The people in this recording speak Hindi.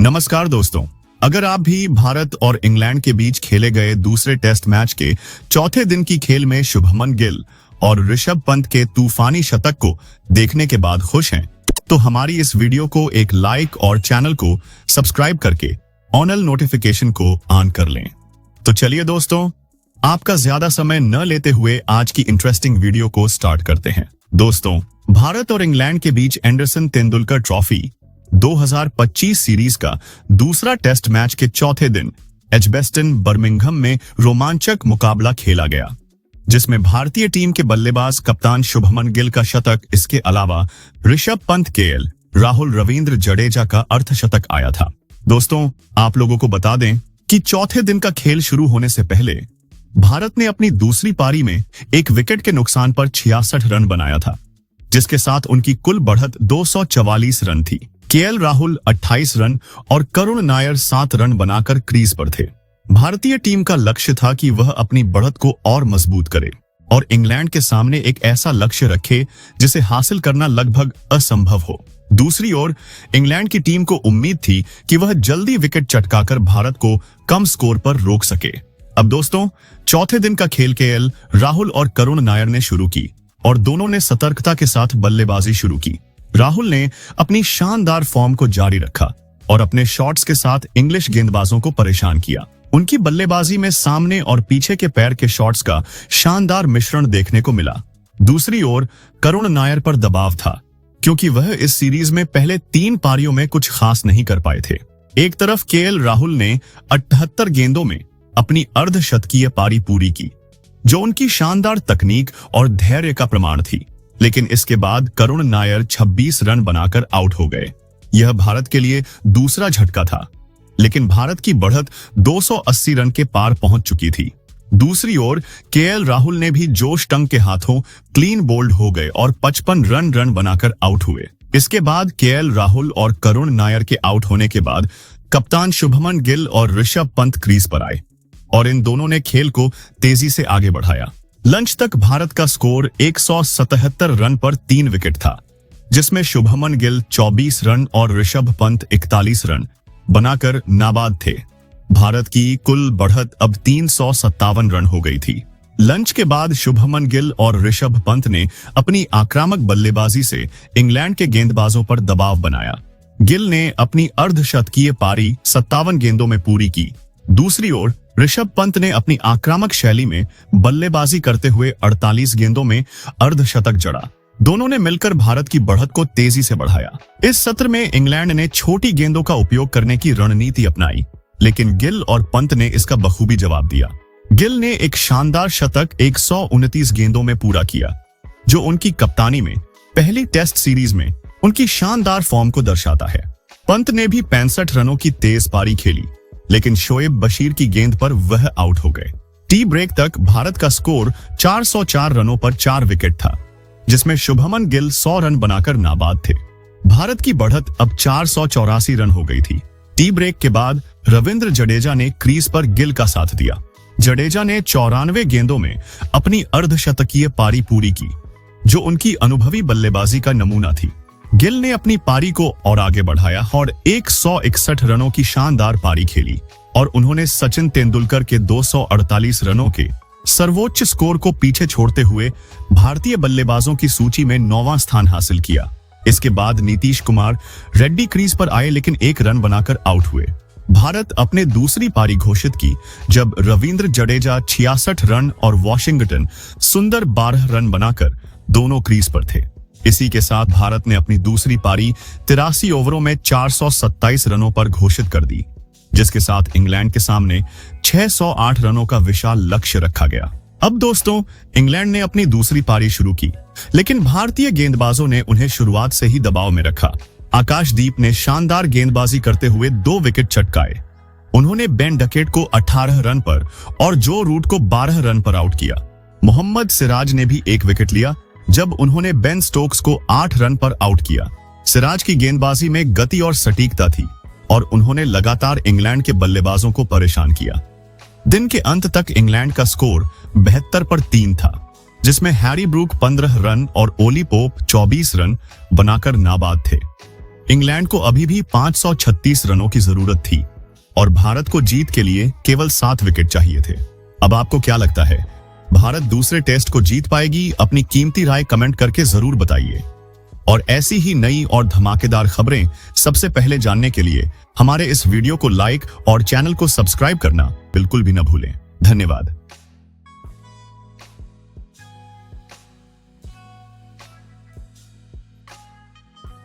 नमस्कार दोस्तों, अगर आप भी भारत और इंग्लैंड के बीच खेले गए दूसरे टेस्ट मैच के चौथे दिन की खेल में शुभमन गिल और ऋषभ पंत के तूफानी शतक को देखने के बाद खुश हैं, तो हमारी इस वीडियो को एक लाइक और चैनल को सब्सक्राइब करके ऑनल नोटिफिकेशन को ऑन कर लें। तो चलिए दोस्तों, आपका ज्यादा समय न लेते हुए आज की इंटरेस्टिंग वीडियो को स्टार्ट करते हैं। दोस्तों, भारत और इंग्लैंड के बीच एंडरसन तेंदुलकर ट्रॉफी 2025 सीरीज का दूसरा टेस्ट मैच के चौथे दिन एजबेस्टन बर्मिंघम में रोमांचक मुकाबला खेला गया, जिसमें भारतीय टीम के बल्लेबाज कप्तान शुभमन गिल का शतक, इसके अलावा ऋषभ पंत, केएल राहुल, रविंद्र जडेजा का अर्धशतक आया था। दोस्तों, आप लोगों को बता दें कि चौथे दिन का खेल शुरू होने से पहले भारत ने अपनी दूसरी पारी में एक विकेट के नुकसान पर 66 रन बनाया था, जिसके साथ उनकी कुल बढ़त 244 रन थी। केएल राहुल 28 रन और करुण नायर 7 रन बनाकर क्रीज पर थे। भारतीय टीम का लक्ष्य था कि वह अपनी बढ़त को और मजबूत करे और इंग्लैंड के सामने एक ऐसा लक्ष्य रखे जिसे हासिल करना लगभग असंभव हो। दूसरी ओर इंग्लैंड की टीम को उम्मीद थी कि वह जल्दी विकेट चटकाकर भारत को कम स्कोर पर रोक सके। अब दोस्तों, चौथे दिन का खेल केएल राहुल और करुण नायर ने शुरू की और दोनों ने सतर्कता के साथ बल्लेबाजी शुरू की। राहुल ने अपनी शानदार फॉर्म को जारी रखा और अपने शॉट्स के साथ इंग्लिश गेंदबाजों को परेशान किया। उनकी बल्लेबाजी में सामने और पीछे के पैर के शॉट्स का शानदार मिश्रण देखने को मिला। दूसरी ओर करुण नायर पर दबाव था, क्योंकि वह इस सीरीज में पहले 3 पारियों में कुछ खास नहीं कर पाए थे। एक तरफ केएल राहुल ने 78 गेंदों में अपनी अर्धशतकीय पारी पूरी की, जो उनकी शानदार तकनीक और धैर्य का प्रमाण थी। लेकिन इसके बाद करुण नायर 26 रन बनाकर आउट हो गए। यह भारत के लिए दूसरा झटका था, लेकिन भारत की बढ़त 280 रन के पार पहुंच चुकी थी। दूसरी ओर केएल राहुल ने भी जोश टंग के हाथों क्लीन बोल्ड हो गए और 55 रन बनाकर आउट हुए। इसके बाद केएल राहुल और करुण नायर के आउट होने के बाद कप्तान शुभमन गिल और ऋषभ पंत क्रीज पर आए और इन दोनों ने खेल को तेजी से आगे बढ़ाया। लंच तक भारत का स्कोर 177 रन पर 3 विकेट था, जिसमें शुभमन गिल 24 रन और ऋषभ पंत 41 रन बनाकर नाबाद थे। भारत की कुल बढ़त अब 357 रन हो गई थी। लंच के बाद शुभमन गिल और ऋषभ पंत ने अपनी आक्रामक बल्लेबाजी से इंग्लैंड के गेंदबाजों पर दबाव बनाया। गिल ने अपनी अर्धशतकीय पारी 57 गेंदों में पूरी की। दूसरी ओर ऋषभ पंत ने अपनी आक्रामक शैली में बल्लेबाजी करते हुए 48 गेंदों में अर्धशतक जड़ा। दोनों ने मिलकर भारत की बढ़त को तेजी से बढ़ाया। इस सत्र में इंग्लैंड ने छोटी गेंदों का उपयोग करने की रणनीति अपनाई, लेकिन गिल और पंत ने इसका बखूबी जवाब दिया। गिल ने एक शानदार शतक 129 गेंदों में पूरा किया, जो उनकी कप्तानी में पहली टेस्ट सीरीज में उनकी शानदार फॉर्म को दर्शाता है। पंत ने भी 65 रनों की तेज पारी खेली, लेकिन शोएब बशीर की गेंद पर वह आउट हो गए। टी ब्रेक तक भारत का स्कोर 404 रनों पर 4 विकेट था, जिसमें शुभमन गिल 100 रन बनाकर नाबाद थे। भारत की बढ़त अब 484 रन हो गई थी। टी ब्रेक के बाद रविंद्र जडेजा ने क्रीज पर गिल का साथ दिया। जडेजा ने 94 गेंदों में अपनी अर्धशतकीय पारी पूरी की, जो उनकी अनुभवी बल्लेबाजी का नमूना थी। गिल ने अपनी पारी को और आगे बढ़ाया और 161 रनों की शानदार पारी खेली और उन्होंने सचिन तेंदुलकर के 248 रनों के सर्वोच्च स्कोर को पीछे छोड़ते हुए भारतीय बल्लेबाजों की सूची में 9वां स्थान हासिल किया। इसके बाद नीतीश कुमार रेड्डी क्रीज पर आए, लेकिन 1 रन बनाकर आउट हुए। भारत अपने दूसरी पारी घोषित की जब रविंद्र जडेजा 66 रन और वॉशिंगटन सुंदर 12 रन बनाकर दोनों क्रीज पर थे। इसी के साथ भारत ने अपनी दूसरी पारी 83 ओवरों में 427 रनों पर घोषित कर दी, जिसके साथ इंग्लैंड के सामने 608 रनों का विशाल लक्ष्य रखा गया। अब दोस्तों, इंग्लैंड ने अपनी दूसरी पारी शुरू की, लेकिन भारतीय गेंदबाजों ने उन्हें शुरुआत से ही दबाव में रखा। आकाशदीप ने शानदार गेंदबाजी करते हुए 2 विकेट चटकाए। उन्होंने बेन डकेट को 18 रन पर और जो रूट को 12 रन पर आउट किया। मोहम्मद सिराज ने भी 1 विकेट लिया, जब उन्होंने बेन स्टोक्स को 8 रन पर आउट किया। सिराज की गेंदबाजी में गति और सटीकता थी और उन्होंने लगातार इंग्लैंड के बल्लेबाजों को परेशान किया। दिन के अंत तक इंग्लैंड का स्कोर 72 पर 3 था, जिसमें हैरी ब्रूक 15 रन और ओली पोप 24 रन बनाकर नाबाद थे। इंग्लैंड को अभी भी 536 रनों की जरूरत थी और भारत को जीत के लिए केवल 7 विकेट चाहिए थे। अब आपको क्या लगता है, भारत दूसरे टेस्ट को जीत पाएगी? अपनी कीमती राय कमेंट करके जरूर बताइए। और ऐसी ही नई और धमाकेदार खबरें सबसे पहले जानने के लिए हमारे इस वीडियो को लाइक और चैनल को सब्सक्राइब करना बिल्कुल भी न भूलें। धन्यवाद।